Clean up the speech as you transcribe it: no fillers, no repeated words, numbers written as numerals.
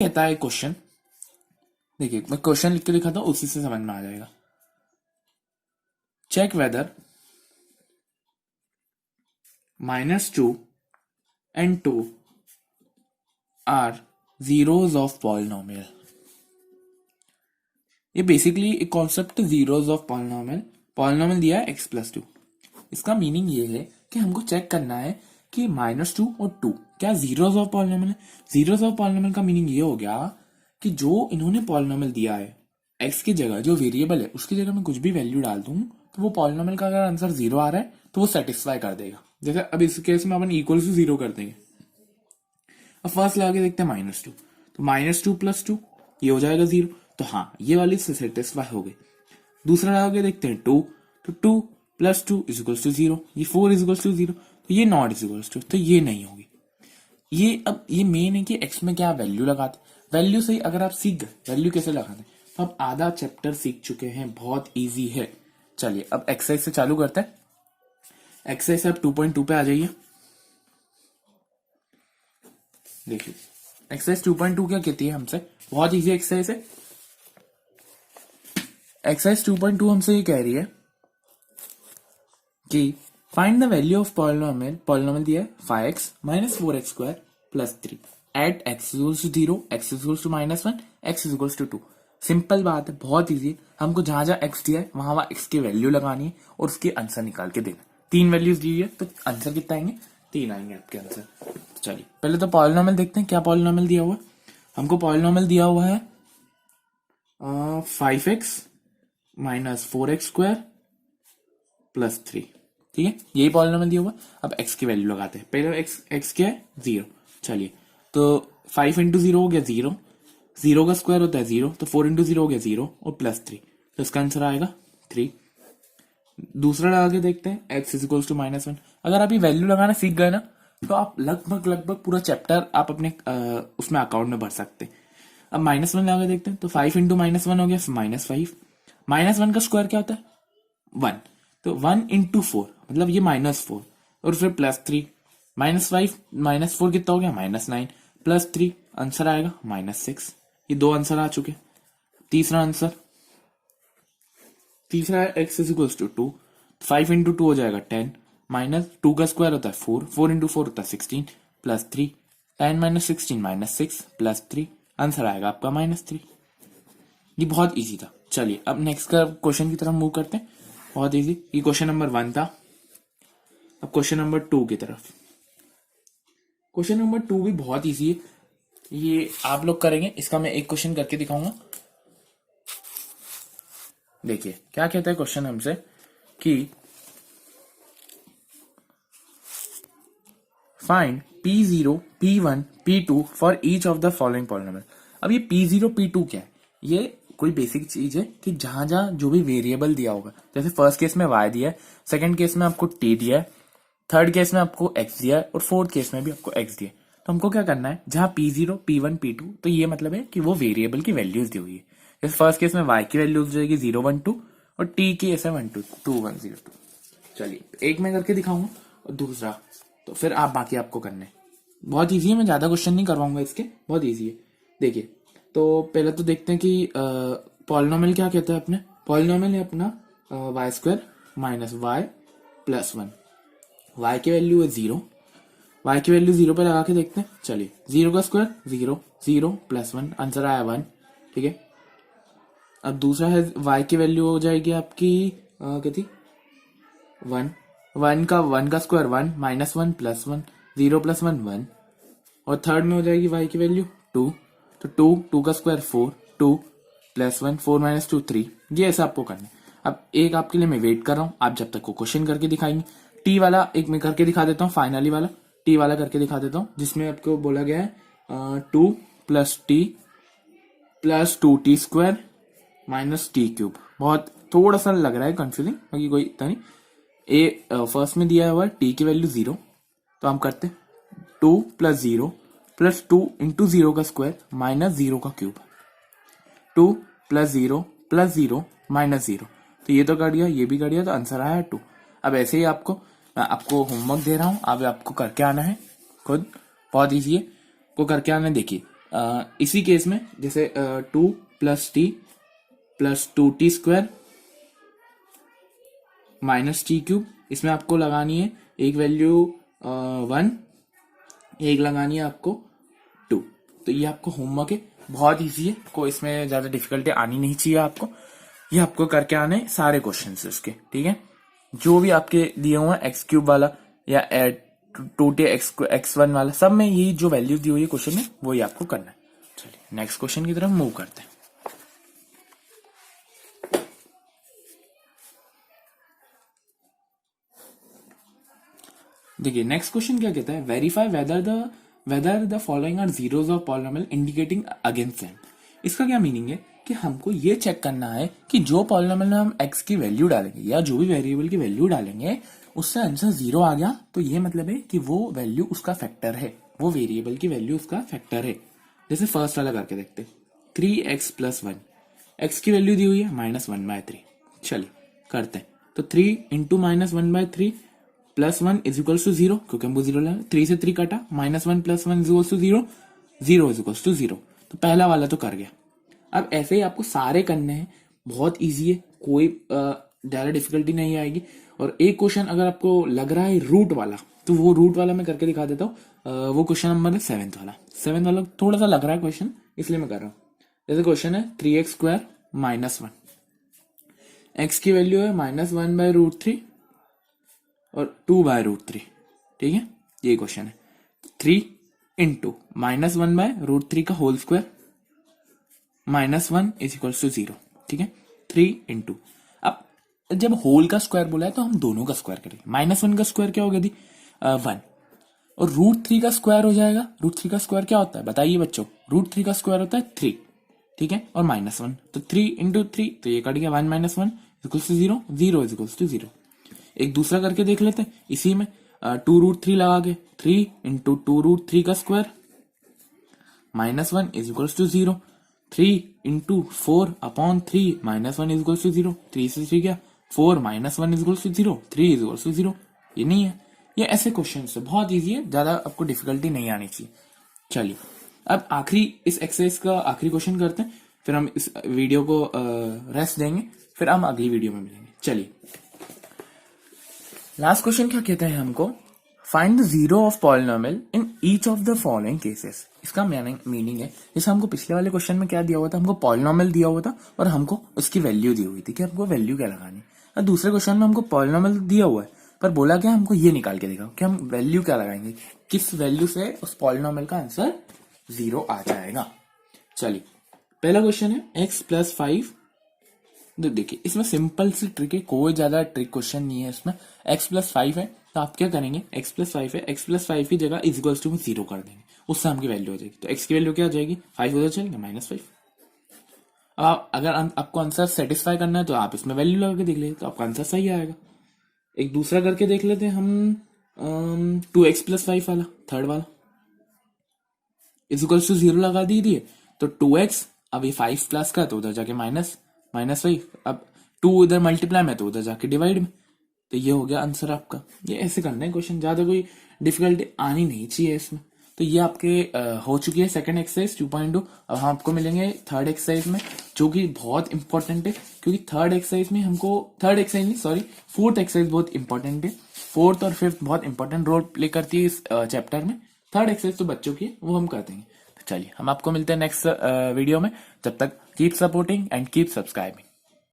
कहता है क्वेश्चन, देखिए मैं क्वेश्चन लिख के दिखाता हूं, उसी से समझ में आ जाएगा। Check whether -2 and 2 are zeros of polynomial। ये बेसिकली एक concept zeros of polynomial. Polynomial दिया है x+2। इसका मीनिंग ये है कि हमको चेक करना है कि -2 और 2 क्या जीरोज ऑफ पॉलिनोमियल है। जीरोज ऑफ पॉलिनोमियल का मीनिंग ये हो गया कि जो इन्होंने पॉलिनोमियल दिया है, x की जगह जो वेरिएबल है उसकी जगह मैं कुछ भी वैल्यू डाल दूं तो वो पॉलिनोमियल का अगर आंसर 0 आ रहा है तो वो सेटिस्फाई कर देगा। जैसे अब इस केस में अपन इक्वल टू 0 कर देंगे। अब फर्स्ट लगा के देखते हैं -2, तो -2 + 2 ये हो जाएगा 0, तो हाँ ये वाली से सेटिस्फाई हो गई। दूसरा लगा के देखते हैं 2, तो 2 + 2 = 0, ये 4 = 0, तो ये नॉट = तो ये नहीं होगी। ये अब ये मेन है कि x में क्या वैल्यू लगाते, वैल्यू से ही अगर आप सीख गए वैल्यू कैसे लगाते हैं तो आप आधा चैप्टर सीख चुके हैं, बहुत इजी है। चलिए अब एक्सरसाइज से चालू करते हैं। एक्सरसाइज से आप 2.2 पे आ जाइए। देखिए एक्सरसाइज 2.2 क्या कहती है हमसे, बहुत इजी एक्सरसाइज है। एक्सरसाइज 2.2 हमसे ये कह रही है कि find the value of polynomial. Polynomial दिया है 5x - 4x² + 3 at x = 0, x = -1, x = 2। Simple बात है, बहुत इजी है। हमको जहां जहां x दिया है वहां वहां x की वैल्यू लगानी है और उसके आंसर निकाल के देना। 3 वैल्यूज दी है तो आंसर कितना आएंगे, 3 आएंगे आपके आंसर। चलिए पहले तो पॉलिनोमियल देखते हैं, क्या पॉलिनोमियल दिया हुआ है हमको। पॉलिनोमियल दिया हुआ है 5x - 4x² + 3, ठीक है, यही पॉलिनोमियल दिया हुआ। अब x की वैल्यू लगाते हैं। पहले x क्या है 0। चलिए तो 5 × 0 हो गया 0, 0 का स्क्वायर होता है 0, तो 4 × 0 हो गया 0 और +3, तो इसका आंसर आएगा 3। दूसरा लगा के देखते हैं x = -1। अगर आप ये वैल्यू लगाना सीख गए ना तो आप लगभग पूरा चैप्टर आप अपने उसमें अकाउंट में भर सकते हैं। अब -1 लगा के देखते हैं, तो 5 × -1 हो गया -5। -1 का स्क्वायर क्या होता है 1, तो 1 × 4 मतलब ये -4 और फिर +3, -5 -4 कितना हो गया -9 +3, आंसर आएगा -6। ये 2 आंसर आ चुके। तीसरा आंसर, तीसरा है x = 2, 5 × 2 हो जाएगा 10, -2 का स्क्वायर होता है 4, 4 × 4 होता है 16 +3, 10 - 16 -6 +3, आंसर आएगा आपका -3। ये बहुत इजी था। चलिए अब नेक्स्ट का क्वेश्चन की तरफ मूव करते हैं। बहुत इजी, ये क्वेश्चन नंबर 1 था। अब क्वेश्चन नंबर 2 की तरफ। क्वेश्चन नंबर 2 भी बहुत इजी है, ये आप लोग करेंगे। इसका मैं एक क्वेश्चन करके दिखाऊंगा। देखिए क्या कहता है क्वेश्चन हमसे कि find P0, P1, P2 for each of the following polynomial. अब ये P0, P2 क्या है, ये कोई बेसिक चीज है कि जहां जहां जो भी वेरिएबल दिया होगा, जैसे फर्स्ट केस में y दिया है, सेकंड केस में आपको t दिया है, थर्ड केस में आपको x दिया है और फोर्थ केस में भी आपको x दिया है। तो हमको क्या करना है, जहां P0, P1, P2, तो ये मतलब है कि वो वेरिएबल की वैल्यूज दी हुई है। जैसे फर्स्ट केस में y की वैल्यू हो जाएगी 0, 1, 2 और t की ऐसे 1, 2, 2, 1, 0, 2। चलिए एक मैं करके दिखाऊंगा और दूसरा तो फिर आप बाकी आपको करने। बहुत इजी है, मैं ज्यादा क्वेश्चन नहीं करवाऊंगा इसके, बहुत इजी है। देखिए तो पहले तो देखते हैं कि पॉलिनोमियल क्या कहता है अपने। पॉलिनोमियल है अपना y² - y + 1। y की वैल्यू है 0, y की वैल्यू 0 पे लगा के देखते हैं। चलिए 0 का स्क्वायर 0, 0 + 1, आंसर आया 1, ठीक है। अब दूसरा है y की वैल्यू हो जाएगी आपकी कितनी 1, 1 का स्क्वायर 1, -1 + 1, 0 + 1 1, और थर्ड में हो जाएगी y की वैल्यू 2, तो 2 का स्क्वायर 4, 2 + 1, 4 - 2 3। ये ऐसा आपको करना है। अब एक आपके लिए मैं वेट कर रहा हूं, आप जब तक को क्वेश्चन करके दिखाएंगे। टी वाला एक मैं करके दिखा देता हूँ, फाइनली वाला टी वाला करके दिखा देता हूँ, जिसमें आपको बोला गया है 2 + t + 2t² - t³। बहुत थोड़ा सा लग रहा है कंफ्यूजिंग, बाकी कोई इतना नहीं। फर्स्ट में दिया हुआ है टी की वैल्यू 0, तो हम करते 2 + 0 + 2 × 0 का स्क्वायर -0 का क्यूब, 2 + 0 + 0 -0, तो ये तो कर दिया, ये भी कर दिया, तो आंसर आया 2। अब ऐसे ही मैं आपको होमवर्क दे रहा हूं, अब आपको करके आना है खुद, बहुत ईजी है, को करके आना है। देखिए इसी केस में जैसे 2 plus T plus 2t² minus t³, इसमें आपको लगानी है एक वैल्यू 1, एक लगानी है आपको 2। तो ये आपको होमवर्क है, बहुत इजी है, कोई इसमें ज्यादा डिफिकल्टी आनी नहीं चाहिए आपको। ये आपको करके आने सारे क्वेश्चन है उसके, ठीक है। जो भी आपके दिए हुए हैं x³ वाला या 2t(x1) वाला, सब में यही जो वैल्यू दी हुई है क्वेश्चन में वही आपको करना है। चलिए नेक्स्ट क्वेश्चन की तरफ मूव करते हैं। देखिए नेक्स्ट क्वेश्चन क्या कहता है, verify whether the following are zeros of polynomial indicating against same. इसका क्या मीनिंग है कि हमको ये चेक करना है कि जो पॉलिनोमियल में हम x की वैल्यू डालेंगे या जो भी वेरिएबल की वैल्यू डालेंगे उससे आंसर 0 आ गया, तो ये मतलब है कि वो वैल्यू उसका फैक्टर है, वो वेरिएबल की वैल्यू उसका फैक्टर है। जैसे फर्स्ट वाला करके देखते, 3x + 1, x की वैल्यू दी हुई है -1/3। चलिए करते हैं, तो 3 × -1/3 + 1 = 0, क्योंकि हमको 0 लेना, 3 से 3 कटा, -1 + 1 = 0, 0 = 0। तो पहला वाला तो कर गया। अब ऐसे ही आपको सारे करने हैं, बहुत इजी है, कोई ज्यादा डिफिकल्टी नहीं आएगी। और एक क्वेश्चन अगर आपको लग रहा है रूट वाला, तो वो रूट वाला मैं करके दिखा देता हूँ। वो क्वेश्चन नंबर है 7th वाला थोड़ा सा लग रहा है क्वेश्चन, इसलिए मैं कर रहा हूँ। जैसे क्वेश्चन है 3x² - 1, x की वैल्यू है -1/√3 और 2/√3, ठीक है। ये क्वेश्चन है 3 × -1/√3 का होल स्क्वायर -1 = 0, ठीक है। 3 × अब जब होल का स्क्वायर बोला है तो हम दोनों का स्क्वायर करेंगे। -1 का स्क्वायर क्या होगा दी 1, और √3 का स्क्वायर हो जाएगा। √3 का स्क्वायर क्या होता है बताइए बच्चों, √3 का स्क्वायर होता है 3, ठीक है, और -1, तो 3 × 3, तो ये कट गया 1 - 1 = 0, 0 = 0। एक दूसरा करके देख लेते हैं इसी में, 2√3 लगा के, 3 × 2√3 का स्क्वायर -1 = 0, 3 × 4/3 -1 = 0, 3 से 3 गया 4 -1 = 0, 3 = 0। ये नहीं है, ये ऐसे क्वेश्चन है, बहुत इजी है, ज्यादा आपको डिफिकल्टी नहीं आनी चाहिए। चलिए अब आखिरी इस एक्सरसाइज का आखिरी क्वेश्चन करते हैं, फिर हम इस वीडियो को रेस्ट देंगे, फिर हम अगली वीडियो में मिलेंगे। चलिए लास्ट क्वेश्चन क्या कहते हैं हमको, find the zero of polynomial in each of the following cases. इसका मीनिंग है, जैसे हमको पिछले वाले क्वेश्चन में क्या दिया हुआ था, हमको पॉलिनोमियल दिया हुआ था और हमको उसकी वैल्यू दी हुई थी कि हमको वैल्यू क्या लगानी है। और दूसरे क्वेश्चन में हमको पॉलिनोमियल दिया हुआ है पर बोला क्या हमको ये निकाल के दिखाओ कि हम वैल्यू क्या लगाएंगे, किस वैल्यू से उस पॉलिनोमियल का आंसर 0 आ जाएगा। चलिए पहला क्वेश्चन है x + 5। देखिए इसमें सिंपल सी ट्रिक है, कोई ज्यादा ट्रिक क्वेश्चन नहीं है इसमें। x + 5 है तो आप क्या करेंगे, x + 5 है, x + 5 की जगह = में 0 कर देंगे, उससे हमकी वैल्यू हो जाएगी। तो x की वैल्यू क्या हो जाएगी, 5 उधर चलेगा -5। अब अगर आपको आंसर सेटिस्फाई करना है तो आप इसमें वैल्यू लगा के देख लीजिए, तो आपका आंसर सही आएगा। एक दूसरा करके देख लेते हैं हम, 2x + 5 वाला, थर्ड वाला, = 0 लगा दीजिए, तो 2x, अब ये 5 प्लस का तो उधर जाके -5, अब 2 इधर मल्टीप्लाई में तो उधर जाके डिवाइड में, तो ये हो गया आंसर आपका। ये ऐसे करना है क्वेश्चन, ज्यादा कोई डिफिकल्टी आनी नहीं चाहिए इसमें। तो ये आपके हो चुकी है सेकंड एक्सरसाइज 2.2। अब हम आपको मिलेंगे थर्ड एक्सरसाइज में, जो कि बहुत इंपॉर्टेंट है, क्योंकि फोर्थ एक्सरसाइज बहुत इंपॉर्टेंट है। फोर्थ और फिफ्थ बहुत इंपॉर्टेंट रोल प्ले करती है इस चैप्टर में। थर्ड एक्सरसाइज तो बच्चों की है, वो हम कर देंगे। तो चलिए हम आपको मिलते हैं नेक्स्ट वीडियो में, तब तक keep supporting and keep subscribing.